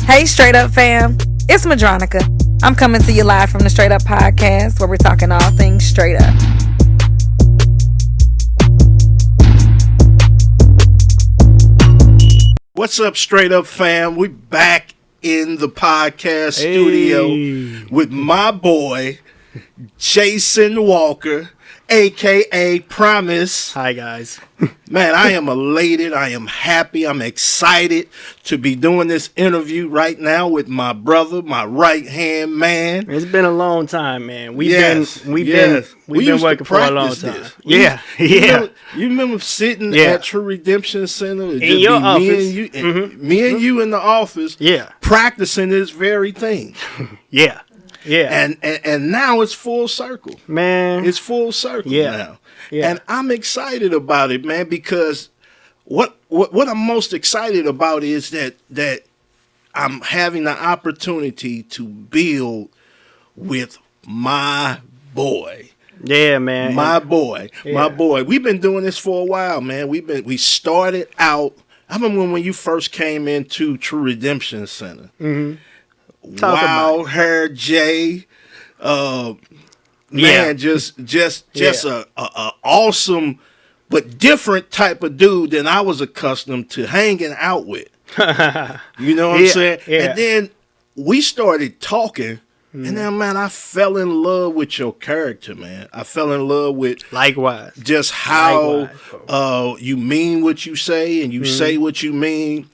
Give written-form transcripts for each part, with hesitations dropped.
Hey, Straight Up fam, it's Madronica. I'm coming to you live from the Straight Up podcast where we're talking all things straight up. What's up, Straight Up fam? We back in the podcast studio with my boy, Jason Walker, a.k.a. Promise. Hi, guys. Man, I am elated. I am happy. I'm excited to be doing this interview right now with my brother, my right-hand man. It's been a long time, man. We've We been working for a long time. You remember sitting at True Redemption Center? In your office. Me and you in the office practicing this very thing. Yeah. And now it's full circle. Man. It's full circle now. Yeah. And I'm excited about it, man, because what I'm most excited about is that I'm having the opportunity to build with my boy. Yeah, man. My boy. We've been doing this for a while, man. We started out. I remember when you first came into True Redemption Center. Mm-hmm. Wild hair Jay. Man, just a awesome but different type of dude than I was accustomed to hanging out with. You know what I'm saying? Yeah. And then we started talking, and then, man, I fell in love with your character, man. I fell in love with just how you mean what you say, and you say what you mean,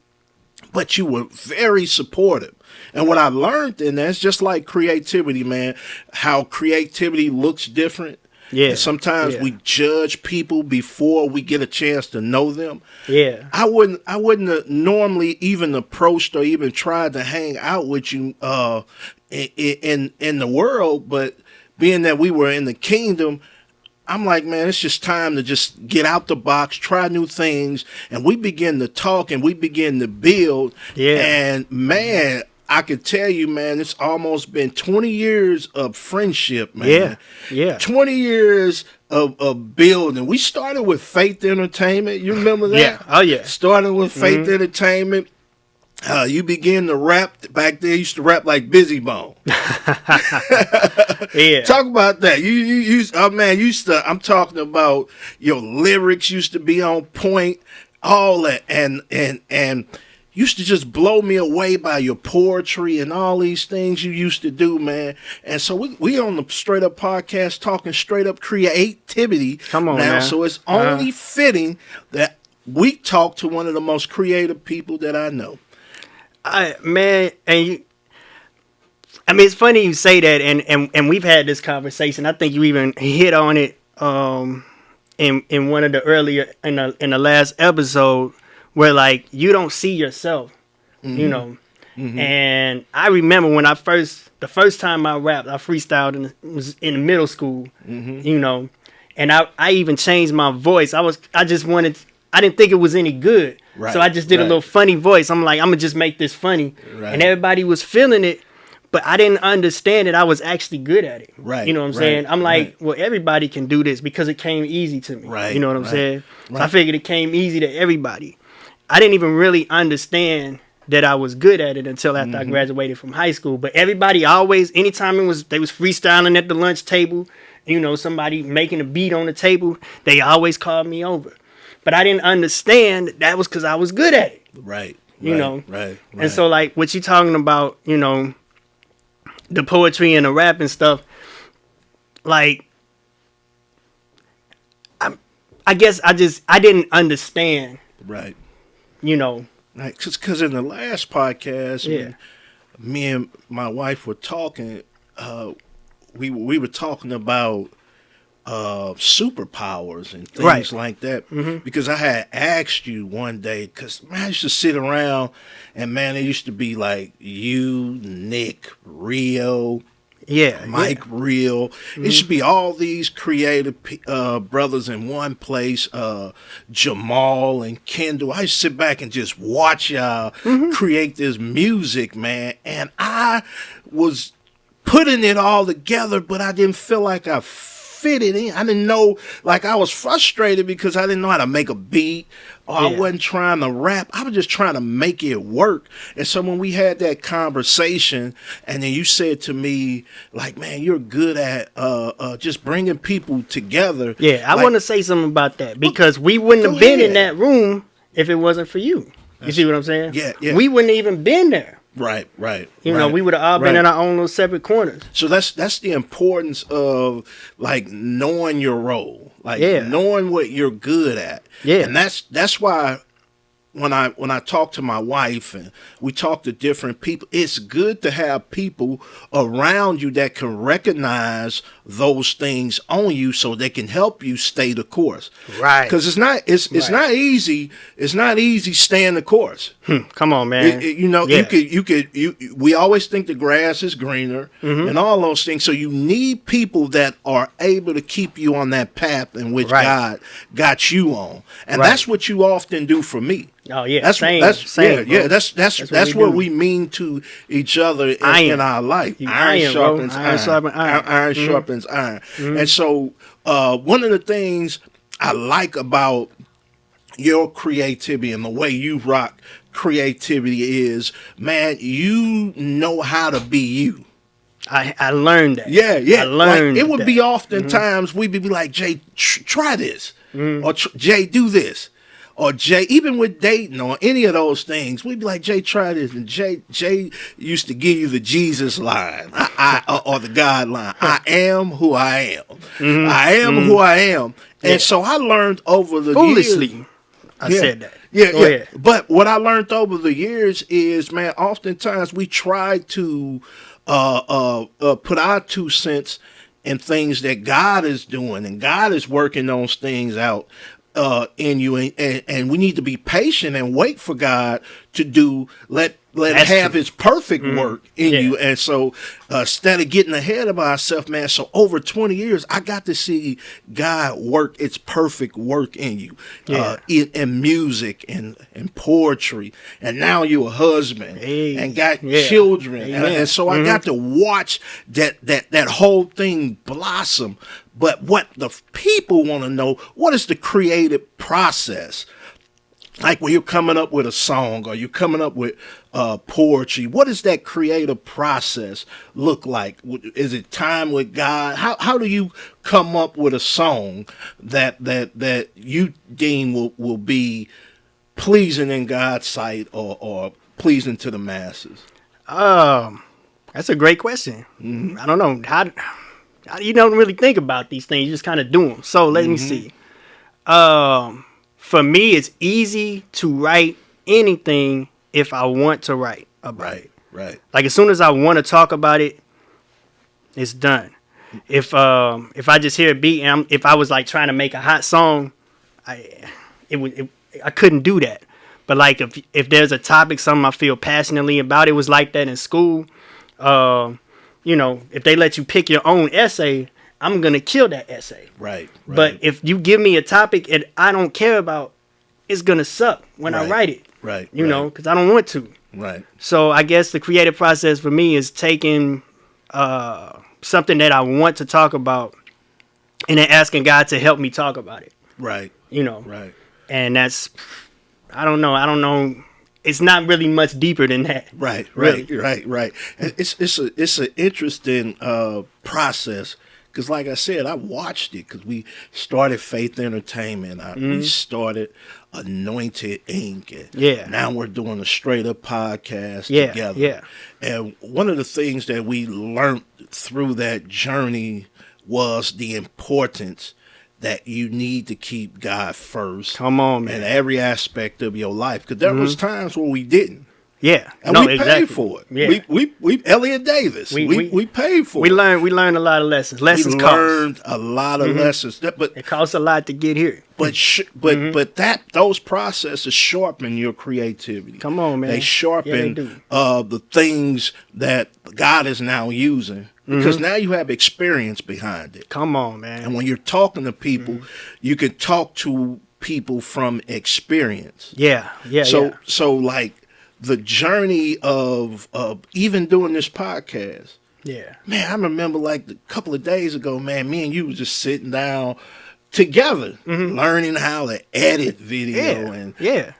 but you were very supportive. And what I learned in that, it's just like creativity, man, how creativity looks different. Yeah. And sometimes we judge people before we get a chance to know them. Yeah. I wouldn't have normally even approached or even tried to hang out with you in the world, but being that we were in the kingdom, I'm like, man, it's just time to just get out the box, try new things, and we begin to talk and we begin to build. Yeah. And man, I could tell you, man, it's almost been 20 years of friendship, man. Yeah. 20 years of building. We started with Faith Entertainment. You remember that? Yeah. Oh, yeah. Started with Faith Entertainment. You began to rap. Back then, you used to rap like Busy Bone. Yeah. Talk about that. I'm talking about your lyrics used to be on point, all that, and used to just blow me away by your poetry and all these things you used to do, man. And so we on the Straight Up podcast talking straight up creativity. Come on, now. Man. So it's only fitting that we talk to one of the most creative people that I know. It's funny you say that, and we've had this conversation. I think you even hit on it in one of the earlier in the last episode, where like you don't see yourself, you know. And I remember when the first time I rapped, I freestyled was in middle school, you know, and I even changed my voice. I didn't think it was any good. Right, so I just did a little funny voice. I'm like, I'm gonna just make this funny. Right. And everybody was feeling it, but I didn't understand that I was actually good at it. Right. You know what I'm saying? I'm like, well, everybody can do this because it came easy to me. Right. You know what I'm saying? Right. So I figured it came easy to everybody. I didn't even really understand that I was good at it until after I graduated from high school. But everybody always, anytime they was freestyling at the lunch table, you know, somebody making a beat on the table, they always called me over. But I didn't understand that was because I was good at it. Right. You know? Right. And so, like, what you talking about, you know, the poetry and the rap and stuff, like, I guess I didn't understand. Right. You know. Right. Because in the last podcast, me and my wife were talking, we were talking about superpowers and things like that, because I had asked you one day, because man, I used to sit around and man, it used to be like you, Nick, Rio, Mike Real. It should be all these creative brothers in one place, Jamal and Kendall. I used to sit back and just watch y'all create this music, man, and I was putting it all together, but I didn't feel like I fit it in. I didn't know, like, I was frustrated because I didn't know how to make a beat, or I wasn't trying to rap. I was just trying to make it work. And so when we had that conversation, and then you said to me, like, man, you're good at just bringing people together. Yeah, I like, want to say something about that, because we wouldn't have been in that room if it wasn't for you. You see what I'm saying? Yeah. We wouldn't even been there. Right. You know, we would have all been in our own little separate corners. So that's the importance of, like, knowing your role, like knowing what you're good at. Yeah. And that's why when I talk to my wife and we talk to different people, it's good to have people around you that can recognize those things on you so they can help you stay the course. Right. Because it's not easy. It's not easy staying the course. Come on, man. We always think the grass is greener and all those things. So you need people that are able to keep you on that path in which God got you on. And that's what you often do for me. Oh yeah, that's what we mean to each other in our life. Iron sharpens iron. Iron sharpens iron. And so one of the things I like about your creativity and the way you rock creativity is, man, you know how to be you. I learned that. Yeah. I learned it would be oftentimes we'd be like, Jay, try this, or Jay, do this. Or Jay, even with dating or any of those things, we'd be like, Jay, try this. And Jay used to give you the Jesus line, or the God line. I am who I am. I am who I am. And so I learned over the years. I said that. Yeah. But what I learned over the years is, man, oftentimes we try to put our 2 cents in things that God is doing, and God is working those things out in you, and we need to be patient and wait for God to let have his perfect work in you. And so instead of getting ahead of ourselves, man, so over 20 years I got to see God work its perfect work in you, in music and poetry, and now you're a husband and got children, and so I got to watch that whole thing blossom. But what the people want to know, what is the creative process? Like when you're coming up with a song or you're coming up with poetry, what does that creative process look like? Is it time with God? How do you come up with a song that you deem will be pleasing in God's sight or pleasing to the masses? That's a great question. I don't know how you don't really think about these things; you just kind of do them. So let me see. For me, it's easy to write anything if I want to write about it. Right. Like as soon as I want to talk about it, it's done. If I just hear a beat and if I was like trying to make a hot song, I couldn't do that. But like if there's a topic, something I feel passionately about, it was like that in school. You know, if they let you pick your own essay, I'm going to kill that essay. Right. But if you give me a topic and I don't care about, it's going to suck when I write it. Right. You know, because I don't want to. Right. So I guess the creative process for me is taking something that I want to talk about and then asking God to help me talk about it. Right. You know. Right. And that's, I don't know. It's not really much deeper than that. Right. It's an interesting process. Because like I said, I watched it because we started Faith Entertainment. We started Anointed Inc. And now we're doing a Straight Up podcast together. Yeah. And one of the things that we learned through that journey was the importance that you need to keep God first. Come on, man. In every aspect of your life. Because there was times when we didn't. Yeah, and we paid for it. Yeah. We Elliot Davis. We paid for it. We learned a lot of lessons. We learned a lot of lessons. But it costs a lot to get here. But those processes sharpen your creativity. Come on, man. They sharpen the things that God is now using. Because now you have experience behind it. Come on, man. And when you're talking to people, you can talk to people from experience. Yeah. So like the journey of even doing this podcast, Yeah. Man, I remember like a couple of days ago, man, me and you was just sitting down together, learning how to edit video and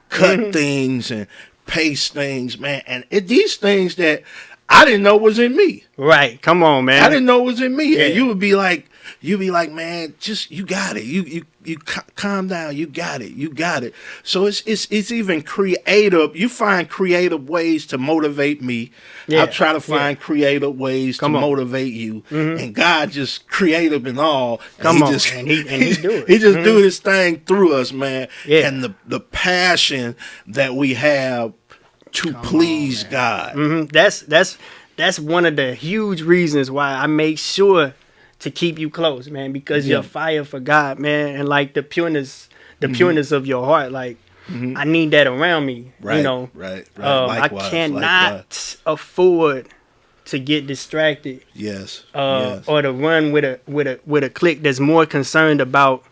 cut things and paste things, man. And these things that I didn't know was in me. Right. Come on, man. I didn't know it was in me. Yeah. And you'd be like, man, just you got it. You calm down. You got it. You got it. So it's even creative. You find creative ways to motivate me. Yeah. I try to find creative ways to motivate you. And God just creative and all. And he do it. He just do his thing through us, man. Yeah. And the passion that we have to please God. That's one of the huge reasons why I make sure to keep you close, man, because your fire for God, man, and like the pureness of your heart, like I need that around me. Right, you know, right. I cannot afford to get distracted. Yes. Or to run with a clique that's more concerned about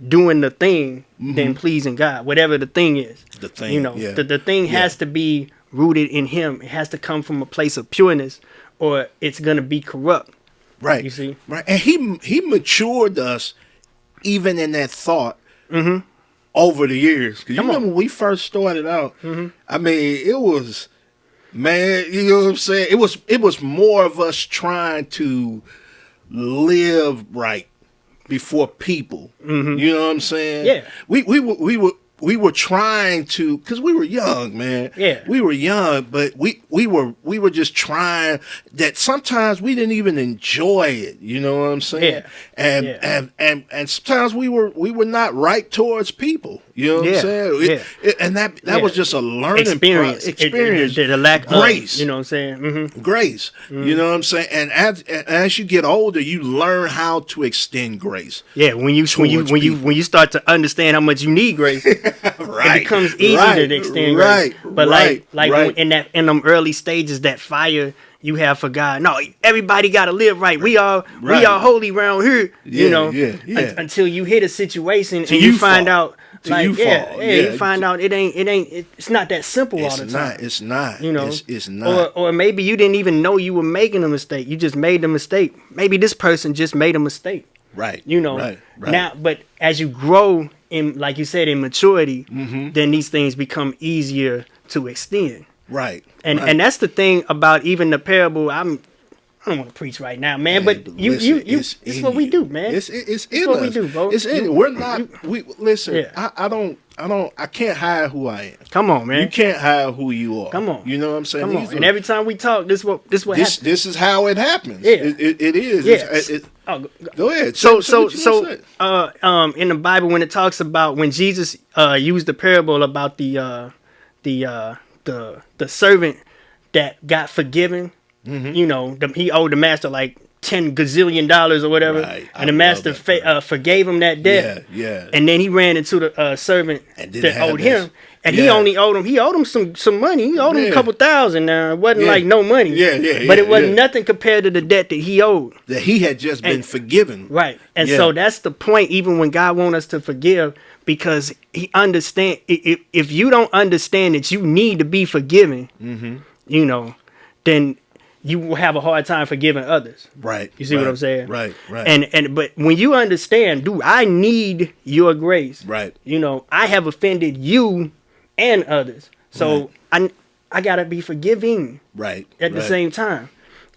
doing the thing than pleasing God, whatever the thing is. The thing, you know, the thing has to be rooted in Him. It has to come from a place of pureness, or it's gonna be corrupt. Right. You see? Right. And he matured us even in that thought over the years. Because you remember when we first started out, I mean, it was, man, you know what I'm saying? It was more of us trying to live right before people. You know what I'm saying? Yeah. We were trying to, because we were young, man. Yeah. We were young, but we were just trying that sometimes we didn't even enjoy it. You know what I'm saying? Yeah. And sometimes we were not right towards people. You know what I'm saying? And that was just a learning experience. The lack grace. Of, you know what I'm saying? Grace. You know what I'm saying? And as you get older, you learn how to extend grace. Yeah, when you start to understand how much you need grace, it becomes easier to extend grace. But in them early stages, that fire you have for God. No, everybody got to live right. We are holy around here. Until you hit a situation and you find out. You find out it's not that simple all the time. It's not. You know, it's not. Or maybe you didn't even know you were making a mistake. You just made the mistake. Maybe this person just made a mistake. Right. You know. Right. Now, but as you grow in, like you said, in maturity, then these things become easier to extend. Right. And that's the thing about even the parable. I don't want to preach right now, man, but it's what we do, man. It's what we do, bro. It's in it. We're not. We listen. Yeah. I can't hide who I am. Come on, man. You can't hide who you are. Come on. You know what I'm saying? Come on. And every time we talk, this happens. This is how it happens. Yeah. It is. Yeah. Go ahead. So in the Bible, when it talks about when Jesus used the parable about the servant that got forgiven. You know, he owed the master like $10 gazillion or whatever, and the master forgave him that debt. Yeah. And then he ran into the servant that owed him, and he owed him some money. He owed him a couple thousand. Now it wasn't like no money. But it wasn't nothing compared to the debt that he owed. That he had just been forgiven. Right. And so that's the point. Even when God wants us to forgive, because He understand. If you don't understand that you need to be forgiven, you know, then you will have a hard time forgiving others. Right. You see what I'm saying? Right. But when you understand, dude, I need your grace. Right. You know, I have offended you and others. So I gotta be forgiving. Right. At the same time.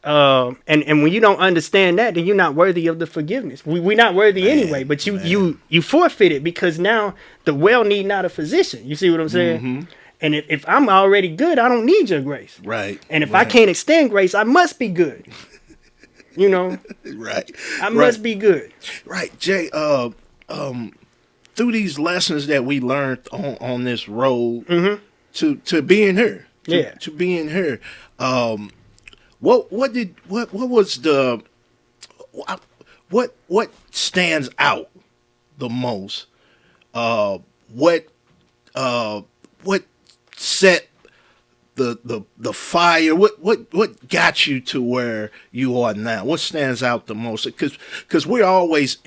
And when you don't understand that, then you're not worthy of the forgiveness. We're not worthy anyway, but you forfeit it because now the well need not a physician. You see what I'm saying? And if I'm already good, I don't need your grace. Right. And if I can't extend grace, I must be good. You know? Right. I must be good. Right. Jay, through these lessons that we learned on this road to being here. To being here. What stands out the most? What set the fire? What got you to where you are now? What stands out the most? Because we're always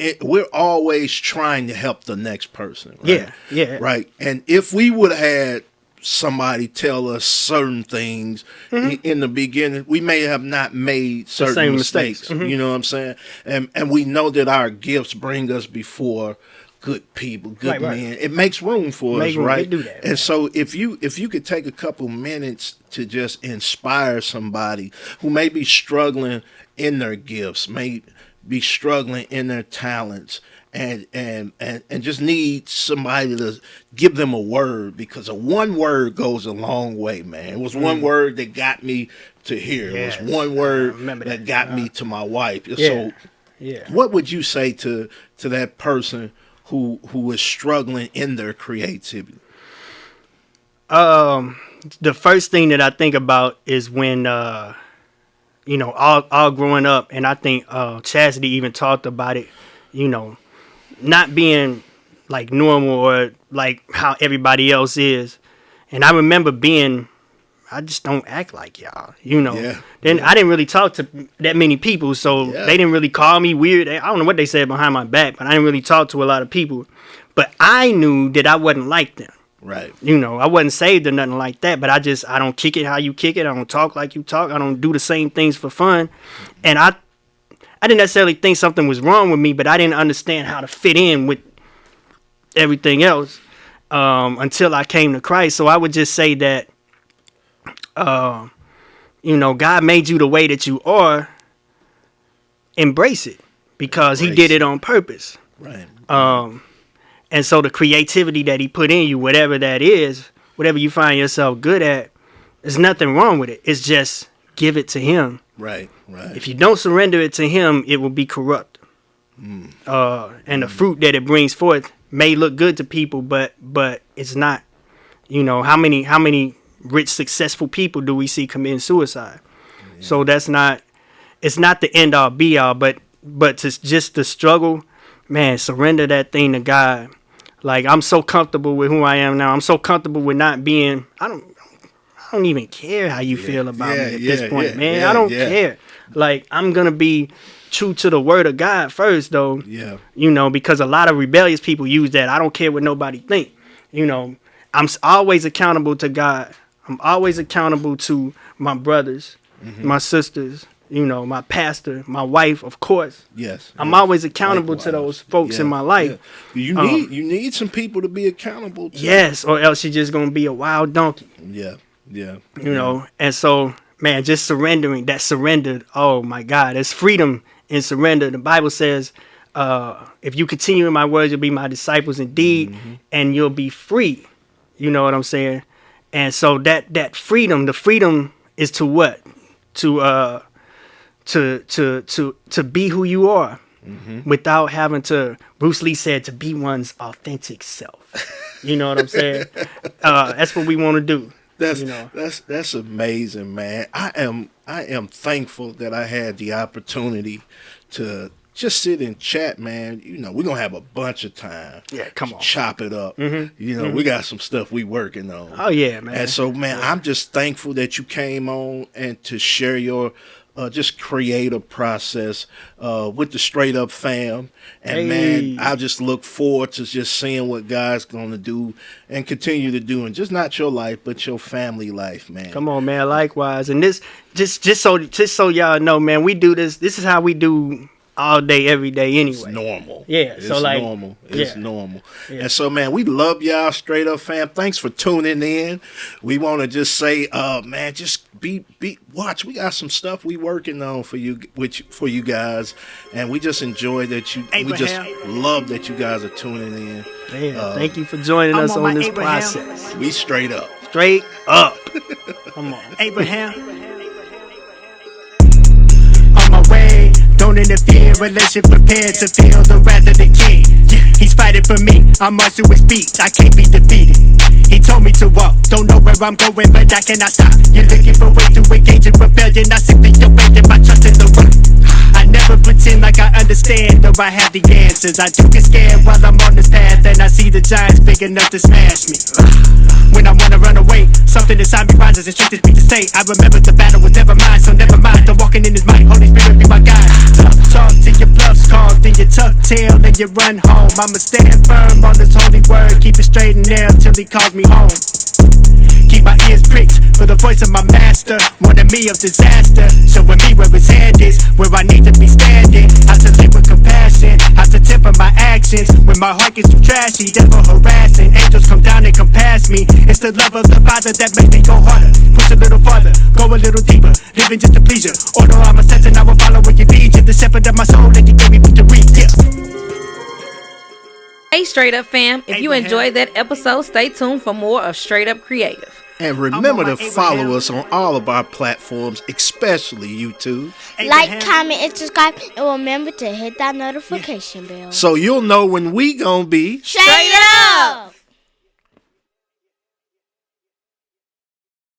trying to help the next person. Right? Yeah. Right. And if we would have had somebody tell us certain things in the beginning, we may have not made certain mistakes. You know what I'm saying? And we know that our gifts bring us before good people, good men. It makes room for us, right? Do that, and so if you could take a couple minutes to just inspire somebody who may be struggling in their gifts, may be struggling in their talents, and just need somebody to give them a word, because a one word goes a long way, man. It was one word that got me to here. It was one word that got me to my wife. So what would you say to that person who is struggling in their creativity? The first thing that I think about is when all growing up, and I think Chastity even talked about it, not being like normal or like how everybody else is. And I remember I just don't act like y'all, Then I didn't really talk to that many people, so they didn't really call me weird. I don't know what they said behind my back, but I didn't really talk to a lot of people. But I knew that I wasn't like them. Right. I wasn't saved or nothing like that, but I don't kick it how you kick it. I don't talk like you talk. I don't do the same things for fun. And I didn't necessarily think something was wrong with me, but I didn't understand how to fit in with everything else until I came to Christ. So I would just say that, God made you the way that you are. Embrace it, because He did it on purpose. Right. And so the creativity that He put in you, whatever that is, whatever you find yourself good at, there's nothing wrong with it. It's just give it to Him. Right. If you don't surrender it to Him, it will be corrupt. And the fruit that it brings forth may look good to people, but it's not. How many rich, successful people do we see committing suicide? Yeah. So it's not the end all be all, but to just the struggle, man, surrender that thing to God. Like, I'm so comfortable with who I am now. I'm so comfortable with not being, I don't even care how you feel about me at this point, man. I don't care. Like, I'm going to be true to the word of God first, though. Yeah. Because a lot of rebellious people use that. I don't care what nobody think. I'm always accountable to God. I'm always accountable to my brothers, my sisters, my pastor, my wife, of course. Yes. I'm always accountable to those folks in my life. Yeah. You need some people to be accountable to. Yes, or else you're just going to be a wild donkey. Yeah. And so, man, just surrendering, that surrendered, oh my God, there's freedom in surrender. The Bible says, if you continue in my words, you'll be my disciples indeed, and you'll be free. You know what I'm saying? And so that freedom, the freedom is to what? To be who you are, without having to, Bruce Lee said, to be one's authentic self. You know what I'm saying? That's what we want to do. That's amazing, man. I am thankful that I had the opportunity to just sit and chat, man. We're gonna have a bunch of time. Yeah, come on, chop it up. We got some stuff we working on. Oh yeah, man. And so, man, I'm just thankful that you came on and to share your just creative process with the Straight Up fam. And man, I just look forward to just seeing what God's gonna do and continue to do, and just not your life, but your family life, man. Come on, man. Likewise. And this just so y'all know, man, we do this. This is how we do all day, every day anyway. It's normal. Yeah. It's normal. It's normal. Yeah. And so, man, we love y'all, Straight Up fam. Thanks for tuning in. We want to just say, man, just watch. We got some stuff we working on for you guys. And we just enjoy that we just love that you guys are tuning in. Yeah, thank you for joining us on this process. We straight up. Straight up. Come on. Abraham. On my way. Don't interfere, relation prepared to feel the wrath of the king. He's fighting for me, I march to his feet, I can't be defeated. He told me to walk, don't know where I'm going, but I cannot stop. You're looking for ways to engage in rebellion, I simply awaken my trust in the one. I never pretend like I understand, or I have the answers. I do get scared while I'm on this path, and I see the giants big enough to smash me. When I wanna run away, something inside me rises and stretches me to stay. I remember the battle was never mine, so never mind. I'm walking in his might, Holy Spirit be my guide. Talk till your bluff's called, then you tuck tail, then you run home. I'ma stand firm on this holy word, keep it straight and narrow till he calls me home. ears pricked for the voice of my master, warning me of disaster, showing me where his hand is, where I need to be standing. How to live with compassion, how to temper my actions when my heart gets too trashy, devil harassing. Angels come down and come past me. It's the love of the Father that makes me go harder, push a little farther, go a little deeper, living just to please you. Order all my steps and I will follow where you lead you. The shepherd of my soul that you gave me victory. Yeah. Hey, Straight Up fam, if you enjoyed that episode, stay tuned for more of Straight Up Creative. And remember to follow us on all of our platforms, especially YouTube. Like, comment, and subscribe, and remember to hit that notification bell. So you'll know when we gonna be Straight Up!